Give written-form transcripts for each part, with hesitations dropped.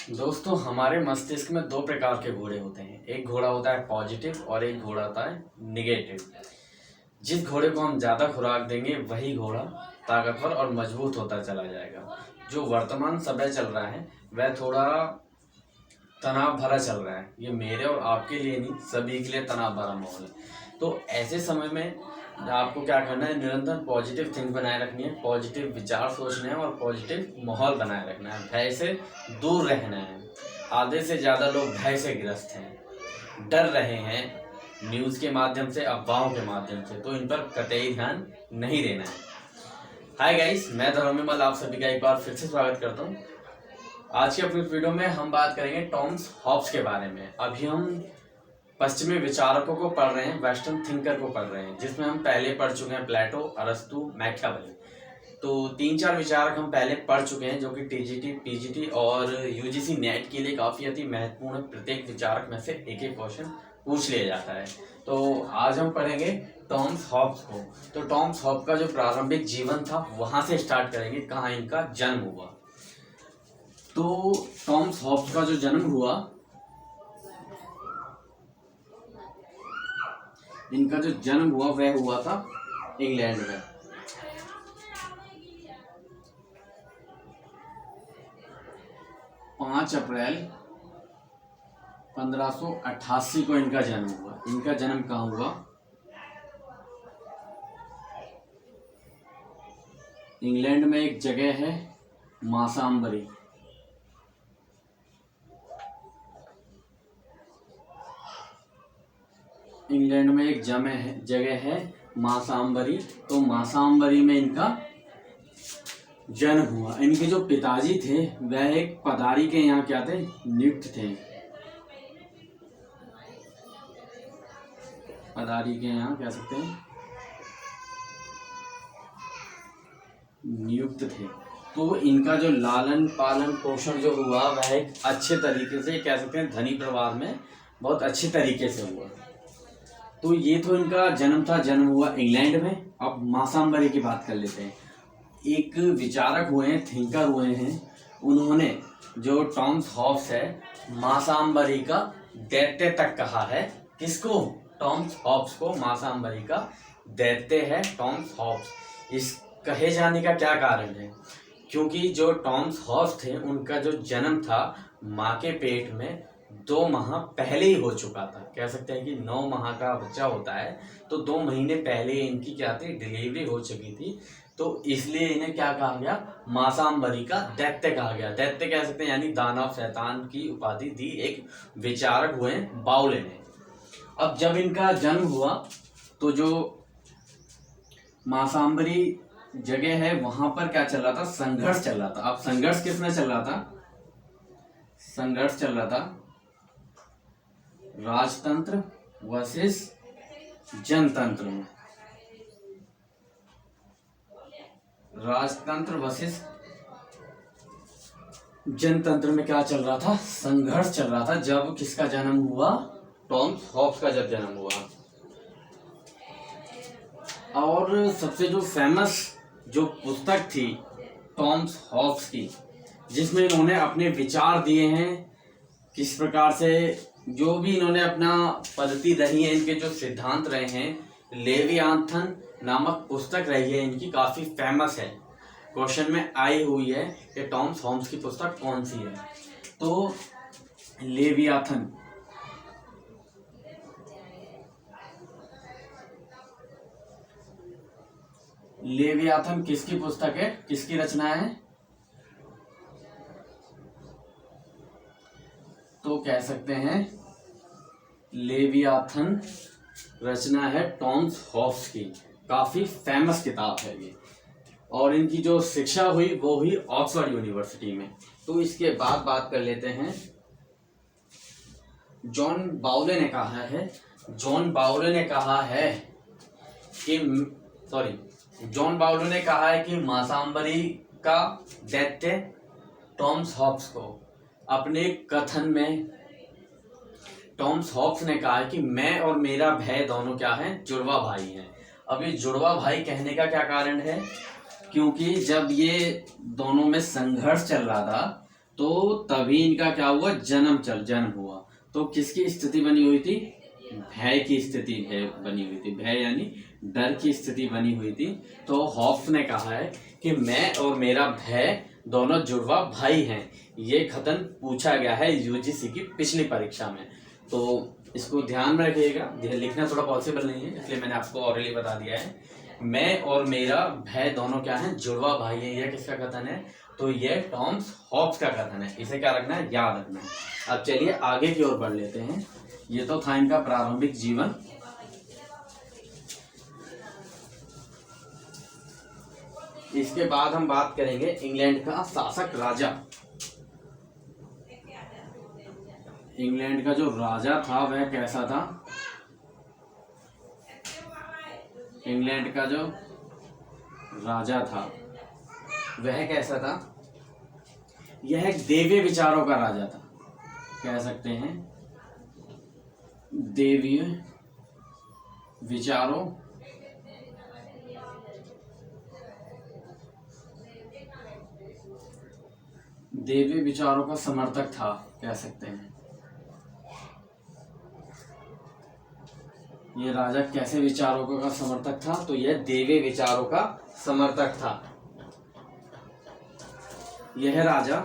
दोस्तों, हमारे मस्तिष्क में दो प्रकार के घोड़े होते हैं। एक घोड़ा होता है पॉजिटिव और एक घोड़ा होता है निगेटिव। जिस घोड़े को हम ज़्यादा खुराक देंगे वही घोड़ा ताकतवर और मजबूत होता चला जाएगा। जो वर्तमान समय चल रहा है वह थोड़ा तनाव भरा चल रहा है। ये मेरे और आपके लिए नहीं, सभी के लिए तनाव भरा माहौल है। तो ऐसे समय में आपको क्या करना है, निरंतर पॉजिटिव थिंक बनाए रखनी है, पॉजिटिव विचार सोचने हैं और पॉजिटिव माहौल बनाए रखना है। भय से दूर रहना है। आधे से ज़्यादा लोग भय से ग्रस्त हैं, डर रहे हैं न्यूज़ के माध्यम से, अफवाहों के माध्यम से, तो इन पर कतई ध्यान नहीं देना है। हाय गाइस, मैं धर्मेमल आप सभी का एक बार फिर से स्वागत करता हूँ। आज की अपनी वीडियो में हम बात करेंगे टॉमस हॉब्स के बारे में। अभी हम पश्चिमी विचारकों को पढ़ रहे हैं, वेस्टर्न थिंकर को पढ़ रहे हैं, जिसमें हम पहले पढ़ चुके हैं प्लेटो, अरस्तु, मैकियावेली। तो 3-4 विचारक हम पहले पढ़ चुके हैं, जो कि टीजीटी, पीजीटी और यूजीसी नेट के लिए काफ़ी अति महत्वपूर्ण। प्रत्येक विचारक में से एक एक क्वेश्चन पूछ लिया जाता है। तो आज हम पढ़ेंगे टॉमस हॉब्स को। तो टॉमस हॉब्स का जो प्रारंभिक जीवन था वहाँ से स्टार्ट करेंगे, कहाँ इनका जन्म हुआ। तो टॉमस हॉब्स का जो जन्म हुआ, इनका जो जन्म हुआ वह हुआ था इंग्लैंड में। पाँच अप्रैल 1588 को इनका जन्म हुआ। इनका जन्म कहाँ हुआ? इंग्लैंड में एक जगह है मासाम्बरी। इंग्लैंड में एक जगह है मासाम्बरी। तो मासाम्बरी में इनका जन्म हुआ। इनके जो पिताजी थे वह एक पदारी के यहाँ क्या थे, नियुक्त थे। पदारी के यहाँ कह सकते हैं नियुक्त थे। तो इनका जो लालन पालन पोषण जो हुआ वह एक अच्छे तरीके से, कह सकते हैं धनी परिवार में बहुत अच्छे तरीके से हुआ। तो ये तो इनका जन्म था, जन्म हुआ इंग्लैंड में। अब मासाम्बरी की बात कर लेते हैं। एक विचारक हुए हैं, थिंकर हुए हैं, उन्होंने जो टॉमस हॉब्स है मासाम्बरी का दैत्य तक कहा है। किसको? टॉमस हॉब्स को मासाम्बरी का दैत्य है टॉमस हॉब्स। इस कहे जाने का क्या कारण है? क्योंकि जो टॉमस हॉब्स थे उनका जो जन्म था माँ के पेट में 2 माह पहले ही हो चुका था। कह सकते हैं कि 9 माह का बच्चा होता है तो 2 महीने पहले इनकी क्या थी, डिलीवरी हो चुकी थी। तो इसलिए इन्हें क्या कहा गया, मासाम्बरी का दैत्य कहा गया। दैत्य कह सकते हैं यानी दानव, शैतान की उपाधि दी एक विचारक हुए बाउले ने। अब जब इनका जन्म हुआ तो जो मासाम्बरी जगह है वहां पर क्या चल रहा था, संघर्ष चल रहा था। अब संघर्ष किसमें चल रहा था? संघर्ष चल रहा था राजतंत्र वर्सेस जनतंत्र में। राजतंत्र वर्सेस जनतंत्र में क्या चल रहा था, संघर्ष चल रहा था। जब किसका जन्म हुआ? टॉमस हॉब्स का जब जन्म हुआ। और सबसे जो फेमस जो पुस्तक थी टॉमस हॉब्स की, जिसमें इन्होंने अपने विचार दिए हैं, किस प्रकार से जो भी इन्होंने अपना पद्धति रही है, इनके जो सिद्धांत रहे हैं, लेवियाथन नामक पुस्तक रही है इनकी, काफ़ी फेमस है। क्वेश्चन में आई हुई है कि टॉमस हॉब्स की पुस्तक कौन सी है। तो लेवियाथन, लेवियाथन किसकी पुस्तक है, किसकी रचना है? तो कह सकते हैं लेवियाथन रचना है टॉमस हॉब्स की। काफी फेमस किताब है ये। और इनकी जो शिक्षा हुई वो हुई ऑक्सफोर्ड यूनिवर्सिटी में। तो इसके बाद बात कर लेते हैं, जॉन बाउले ने कहा है, जॉन बाउले ने कहा है कि मासाम्बरी का दैत्य टॉमस हॉब्स को। अपने कथन में टॉमस हॉब्स ने कहा है कि मैं और मेरा भय दोनों क्या हैं, जुड़वा भाई हैं। अब ये जुड़वा भाई कहने का क्या कारण है? क्योंकि जब ये दोनों में संघर्ष चल रहा था तो तभी इनका क्या हुआ, जन्म हुआ। तो किसकी स्थिति बनी हुई थी, भय की स्थिति है बनी हुई थी, भय यानी डर की स्थिति बनी हुई थी। तो हॉब्स ने कहा है कि मैं और मेरा भय दोनों जुड़वा भाई हैं। ये कथन पूछा गया है यूजीसी की पिछली परीक्षा में, तो इसको ध्यान में रखिएगा। यह लिखना थोड़ा पॉसिबल नहीं है, इसलिए मैंने आपको ऑलरेडी बता दिया है। मैं और मेरा भय दोनों क्या है, जुड़वा भाई है। यह किसका कथन है, तो यह टॉमस हॉब्स का कथन है। इसे क्या रखना है, याद रखना है। अब चलिए आगे की ओर बढ़ लेते हैं। ये तो था इनका प्रारंभिक जीवन। इसके बाद हम बात करेंगे इंग्लैंड का शासक राजा। इंग्लैंड का जो राजा था वह कैसा था, इंग्लैंड का जो राजा था वह कैसा था, यह एक देवीय विचारों का राजा था, कह सकते हैं देवीय विचारों देवी विचारों का समर्थक था, कह सकते हैं। ये राजा कैसे विचारों का समर्थक था, तो यह देवी विचारों का समर्थक था। यह राजा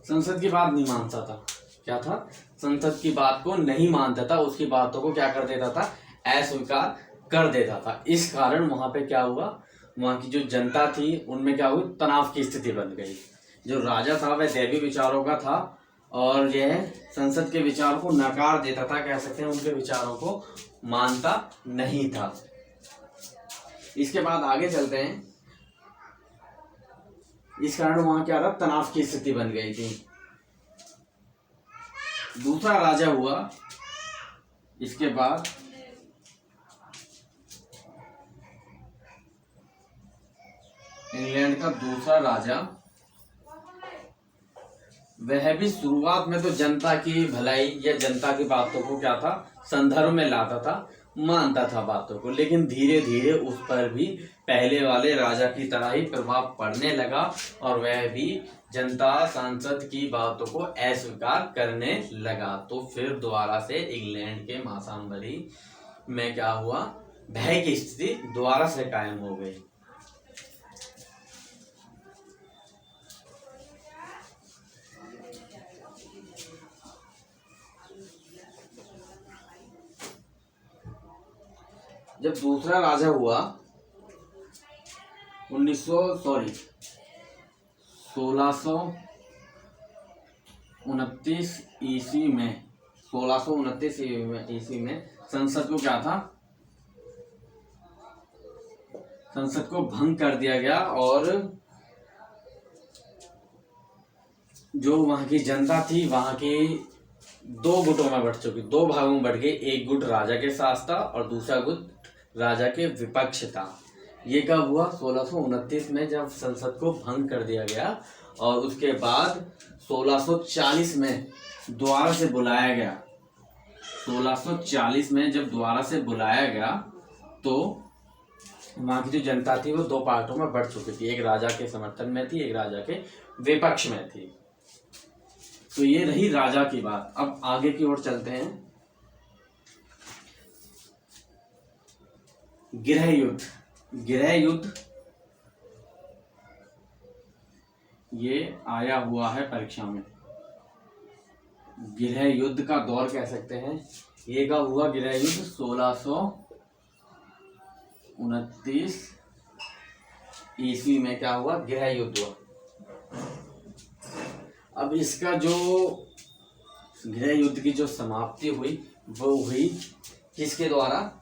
संसद की बात नहीं मानता था। क्या था, संसद की बात को नहीं मानता था, उसकी बातों को क्या कर देता था, अस्वीकार कर देता था। इस कारण वहां पे क्या हुआ, वहां की जो जनता थी उनमें क्या हुई, तनाव की स्थिति बन गई। जो राजा था वह दैवी विचारों का था और यह संसद के विचारों को नकार देता था, कह सकते हैं उनके विचारों को मानता नहीं था। इसके बाद आगे चलते हैं। इस कारण वहां क्या था, तनाव की स्थिति बन गई थी। दूसरा राजा हुआ इसके बाद इंग्लैंड का दूसरा राजा। वह भी शुरुआत में तो जनता की भलाई या जनता की बातों को क्या था, संदर्भ में लाता था, मानता था बातों को, लेकिन धीरे धीरे उस पर भी पहले वाले राजा की तरह ही प्रभाव पड़ने लगा और वह भी जनता सांसद की बातों को अस्वीकार करने लगा। तो फिर दोबारा से इंग्लैंड के मासाम्बरी में क्या हुआ, भय की स्थिति दोबारा से कायम हो गई। जब दूसरा राजा हुआ 1629 ईस्वी में, 1629 ईस्वी में संसद को क्या था, संसद को भंग कर दिया गया और जो वहां की जनता थी वहां की दो गुटों में बढ़ चुकी, दो भागों में बढ़ गई। एक गुट राजा के साथ था और दूसरा गुट राजा के विपक्ष था। ये कब हुआ, 1629 में जब संसद को भंग कर दिया गया और उसके बाद 1640 में दोबारा से बुलाया गया। 1640 में जब दोबारा से बुलाया गया तो वहां की जो जनता थी वो दो पार्टों में बढ़ चुकी थी, एक राजा के समर्थन में थी, एक राजा के विपक्ष में थी। तो ये रही राजा की बात। अब आगे की ओर चलते हैं। गृह युद्ध, गृह युद्ध ये आया हुआ है परीक्षा में। गृह युद्ध का दौर कह सकते हैं। ये कब हुआ गृह युद्ध, 1629 ईस्वी में क्या हुआ, गृह युद्ध हुआ। अब इसका जो गृह युद्ध की जो समाप्ति हुई वो हुई किसके द्वारा,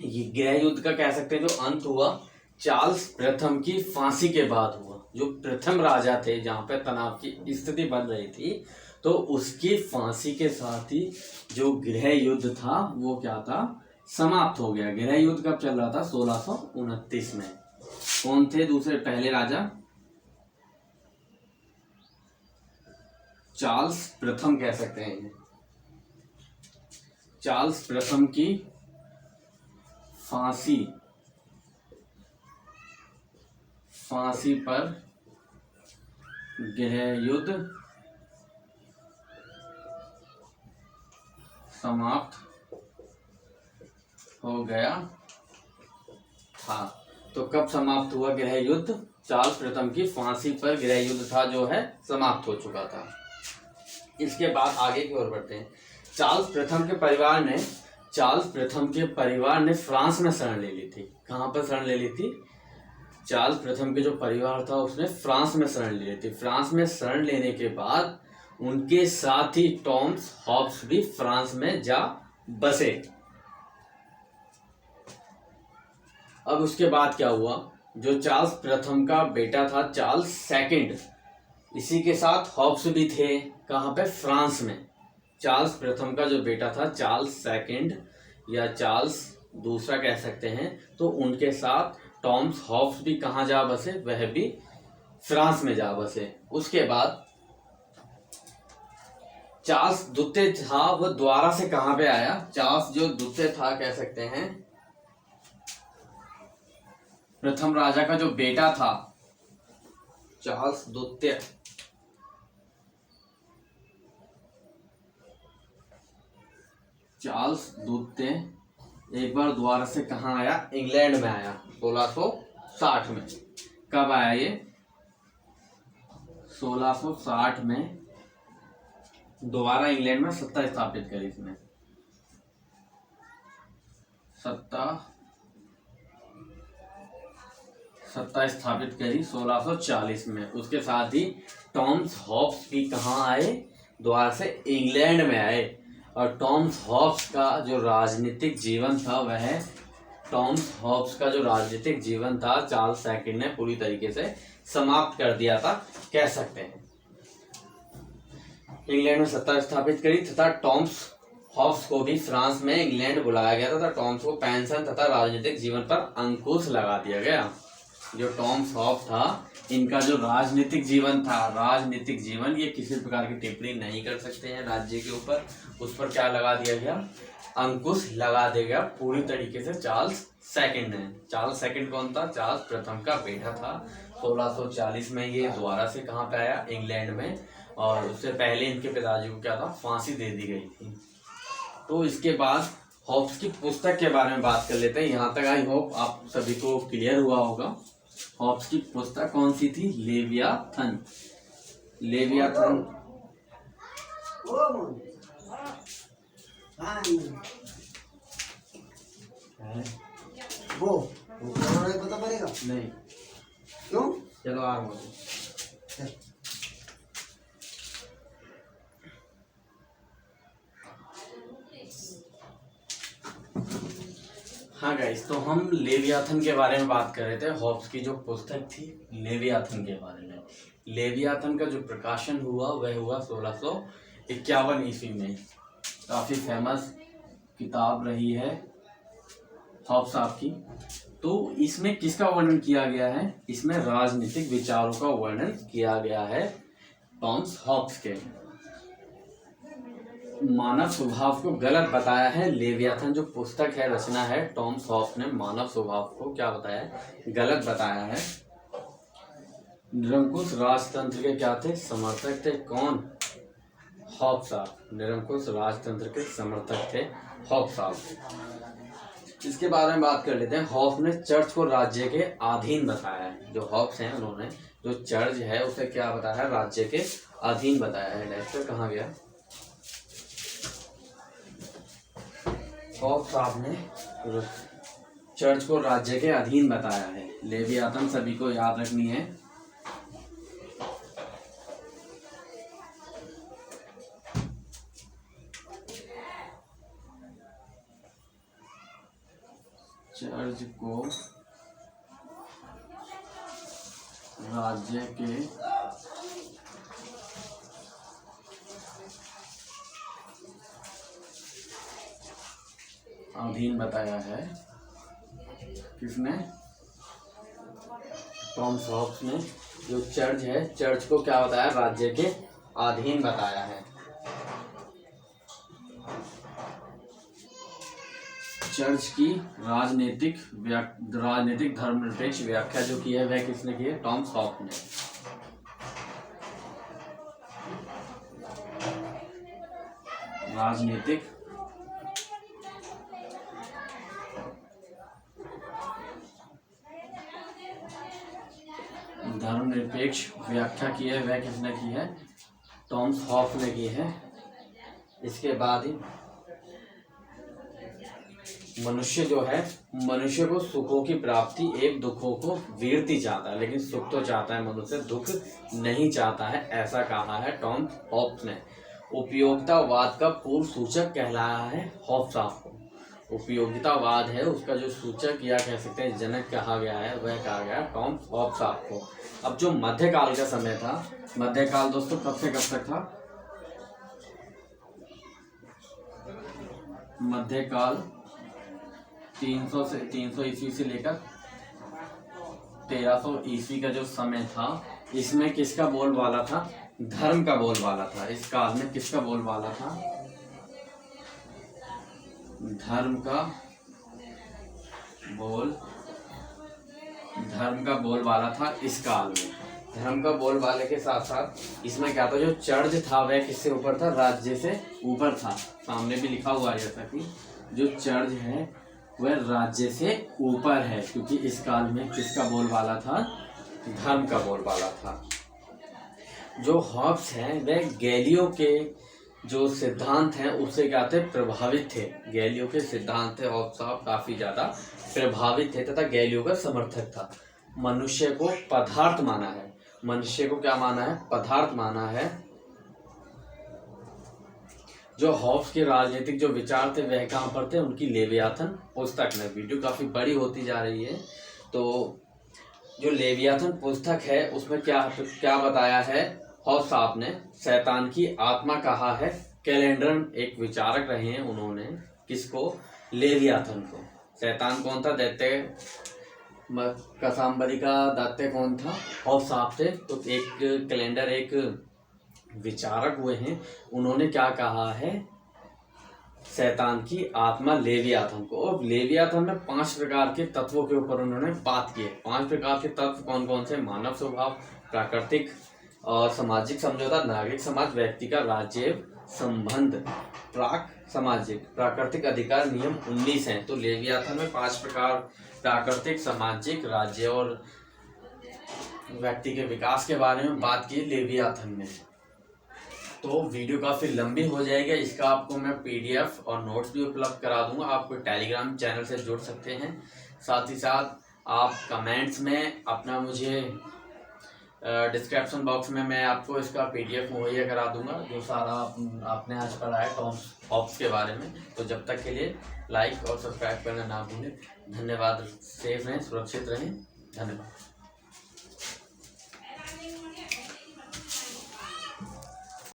ये गृह युद्ध का कह सकते हैं जो अंत हुआ चार्ल्स प्रथम की फांसी के बाद हुआ। जो प्रथम राजा थे जहां पे तनाव की स्थिति बन रही थी, तो उसकी फांसी के साथ ही जो गृह युद्ध था वो क्या था, समाप्त हो गया। गृह युद्ध कब चल रहा था, 1629 में। कौन थे दूसरे पहले राजा, चार्ल्स प्रथम कह सकते हैं। चार्ल्स प्रथम की फांसी फांसी पर गृह युद्ध समाप्त हो गया था। तो कब समाप्त हुआ गृह युद्ध? चार्ल्स प्रथम की फांसी पर गृह युद्ध था जो है समाप्त हो चुका था। इसके बाद आगे की ओर बढ़ते हैं। चार्ल्स प्रथम के परिवार ने फ्रांस में शरण ले ली थी। कहाँ पर शरण ले ली थी? चार्ल्स प्रथम के जो परिवार था उसने फ्रांस में शरण ले ली थी। फ्रांस में शरण लेने के बाद उनके साथ ही टॉमस हॉब्स भी फ्रांस में जा बसे। अब उसके बाद क्या हुआ? जो चार्ल्स प्रथम का बेटा था चार्ल्स सेकंड, इसी के साथ हॉब्स भी थे। कहाँ पे? फ्रांस में। चार्ल्स प्रथम का जो बेटा था चार्ल्स सेकंड या चार्ल्स दूसरा कह सकते हैं, तो उनके साथ टॉमस हॉब्स भी कहाँ जा बसे? वह भी फ्रांस में जा बसे। उसके बाद चार्ल्स द्वितीय था वह द्वारा से कहाँ पे आया? चार्ल्स जो द्वितीय था कह सकते हैं, प्रथम राजा का जो बेटा था चार्ल्स द्वितीय, एक बार द्वारा से कहाँ आया? इंग्लैंड में आया 1660 में। कब आया ये? 1660 में दोबारा इंग्लैंड में सत्ता स्थापित करी। इसने सत्ता स्थापित करी 1640 में। उसके साथ ही टॉमस हॉब्स भी कहाँ आए? द्वारा से इंग्लैंड में आए। और टॉमस हॉब्स का जो राजनीतिक जीवन था चार्ल्स सेकंड ने पूरी तरीके से समाप्त कर दिया था कह सकते हैं। इंग्लैंड में सत्ता स्थापित करी तथा टॉमस हॉब्स को भी फ्रांस में इंग्लैंड बुलाया गया था। टॉमस को पेंशन तथा राजनीतिक जीवन पर अंकुश लगा दिया गया। जो टॉमस हॉब्स था, इनका जो राजनीतिक जीवन ये किसी प्रकार की टिप्पणी नहीं कर सकते हैं राज्य के ऊपर। उस पर क्या लगा दिया गया? अंकुश लगा दिया गया पूरी तरीके से चार्ल्स सेकंड ने। चार्ल्स सेकंड कौन था? चार्ल्स प्रथम का बेटा था। 1640 में ये द्वारा से कहाँ पे आया? इंग्लैंड में। और उससे पहले इनके पिताजी को क्या था? फांसी दे दी गई थी। तो इसके बाद हॉब्स की पुस्तक के बारे में बात कर लेते हैं। यहाँ तक आई होप आप सभी को क्लियर हुआ होगा। हॉब्स की पुस्तक कौन सी थी? लेवियाथन। वो पता पड़ेगा नहीं, क्यों? चलो आ रहा हूँ। हाँ गाइस, तो हम लेवियाथन के बारे में बात कर रहे थे। हॉब्स की जो पुस्तक थी लेवियाथन के बारे में। लेवियाथन का जो प्रकाशन हुआ वह हुआ 1651 ईस्वी में। काफ़ी फेमस किताब रही है हॉब्स साहब की। तो इसमें किसका वर्णन किया गया है? इसमें राजनीतिक विचारों का वर्णन किया गया है टॉमस हॉब्स के। मानव स्वभाव को गलत बताया है। लेवियाथन जो पुस्तक है, रचना है, टॉमस हॉब्स ने मानव स्वभाव को क्या बताया है? गलत बताया है। निरंकुश राजतंत्र के क्या थे? समर्थक थे। कौन? हॉब्स साहब निरंकुश राजतंत्र के समर्थक थे हॉब्स साहब। इसके बारे में बात कर लेते हैं। हॉब्स ने चर्च को राज्य के अधीन बताया है। जो हॉब्स हैं उन्होंने जो चर्च है उसे क्या बताया है? राज्य के अधीन बताया है। लेक्चर कहाँ गया? हॉब्स साहब ने चर्च को राज्य के अधीन बताया है। लेवियाथन सभी को याद रखनी है। चर्च को राज्य के अधीन बताया है। किसने? टॉमस हॉब्स ने जो चर्च है, चर्च को क्या बताया? राज्य के अधीन बताया है। चर्च की राजनीतिक धर्मनिरपेक्ष व्याख्या जो की है वह किसने की है? टॉमस हॉब्स ने। राजनीतिक धर्मनिरपेक्ष व्याख्या की है वह किसने की है? टॉमस हॉब्स ने की है। इसके बाद ही मनुष्य को सुखों की प्राप्ति एवं दुखों को वीरती चाहता है, लेकिन सुख तो चाहता है मनुष्य, दुख नहीं चाहता है, ऐसा कहा है टॉमस हॉब्स ने। उपयोगितावाद का पूर्व सूचक कहलाया है हॉब्स साहब को। उपयोगितावाद है उसका जो सूचक या कह सकते हैं जनक कहा गया है वह कहा गया टॉमस हॉब्स साहब को। अब जो मध्यकाल का समय था, मध्यकाल दोस्तों कब से कब तक था? मध्यकाल 300 ईस्वी से लेकर 1300 ईस्वी का जो समय था, इसमें किसका बोलबाला था? धर्म का बोलबाला था। इस काल में किसका बोलबाला था? धर्म का बोलबाला था इस काल में। धर्म का बोलबाले के साथ साथ इसमें क्या था? जो चर्च था वह किससे ऊपर था? राज्य से ऊपर था। सामने भी लिखा हुआ है जैसा कि जो चर्च है वह राज्य से ऊपर है, क्योंकि इस काल में किसका बोलबाला था? धर्म का बोलबाला था। जो हॉब्स हैं वह गैलियो के जो सिद्धांत हैं उससे क्या थे? प्रभावित थे। गैलियो के सिद्धांत थे हॉब्स साहब काफी ज्यादा प्रभावित थे तथा गैलियो का समर्थक था। मनुष्य को पदार्थ माना है। मनुष्य को क्या माना है? पदार्थ माना है। जो हॉब्स के राजनीतिक जो विचार थे वह कहाँ पर थे? उनकी लेवियाथन पुस्तक में। वीडियो काफ़ी बड़ी होती जा रही है, तो जो लेवियाथन पुस्तक है उसमें क्या बताया है हॉब्स साहब ने? शैतान की आत्मा कहा है। कैलेंडर एक विचारक रहे हैं, उन्होंने किसको? लेवियाथन को। शैतान कौन था? दैत्य कसाम्बरी का दैत्य कौन था? हॉब्स साहब थे। तो एक कैलेंडर एक विचारक हुए हैं, उन्होंने क्या कहा है? शैतान की आत्मा लेवियाथन को। और लेवियाथन में 5 प्रकार के तत्वों के ऊपर उन्होंने बात की है। 5 प्रकार के तत्व कौन कौन से? मानव स्वभाव, प्राकृतिक और सामाजिक समझौता, नागरिक समाज, व्यक्ति का राज्य संबंध, प्राक सामाजिक, प्राकृतिक अधिकार, नियम 19 हैं। तो लेवियाथन में 5 प्रकार प्राकृतिक, सामाजिक, राज्य और व्यक्ति के विकास के बारे में बात की लेवियाथन में। तो वीडियो काफ़ी लंबी हो जाएगी, इसका आपको मैं PDF और नोट्स भी उपलब्ध करा दूंगा। आप टेलीग्राम चैनल से जुड़ सकते हैं। साथ ही साथ आप कमेंट्स में अपना मुझे डिस्क्रिप्शन बॉक्स में मैं आपको इसका PDF मुहैया करा दूंगा, जो सारा आपने आज पढ़ा है टॉमस हॉब्स के बारे में। तो जब तक के लिए लाइक और सब्सक्राइब करना ना भूलें। धन्यवाद। सेफ रहें, सुरक्षित रहें। धन्यवाद।